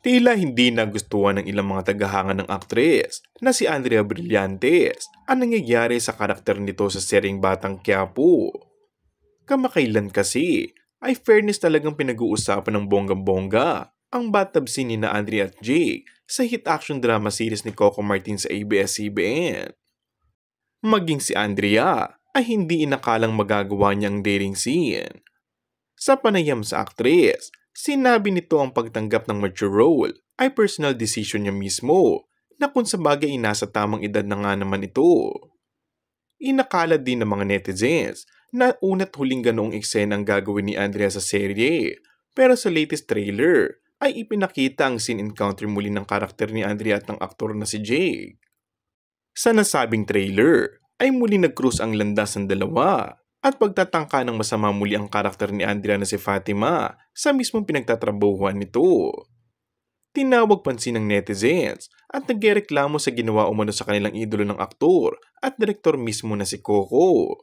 Tila hindi nagustuhan ng ilang mga tagahanga ng aktres na si Andrea Brillantes ang nangyayari sa karakter nito sa seryeng Batang Quiapo. Kamakailan kasi ay fairness talagang pinag-uusapan ng bonggang-bongga ang bathtub scene ni na Andrea at Jake sa hit action drama series ni Coco Martin sa ABS-CBN. Maging si Andrea ay hindi inakalang magagawa niya ang dating scene. Sa panayam sa aktres, sinabi nito ang pagtanggap ng mature role ay personal decision niya mismo na kung sa bagay ay nasa tamang edad na nga naman ito. Inakala din ng mga netizens na una't huling ganoong eksena ang gagawin ni Andrea sa serye, pero sa latest trailer ay ipinakita ang scene encounter muli ng karakter ni Andrea at ng aktor na si Jake. Sa nasabing trailer ay muli nag-cruise ang landas ng dalawa at pagtatangka ng masama muli ang karakter ni Andrea na si Fatima sa mismong pinagtatrabahuan nito. Tinawag pansin ng netizens at nagreklamo sa ginawa umano sa kanilang idolo ng aktor at direktor mismo na si Coco.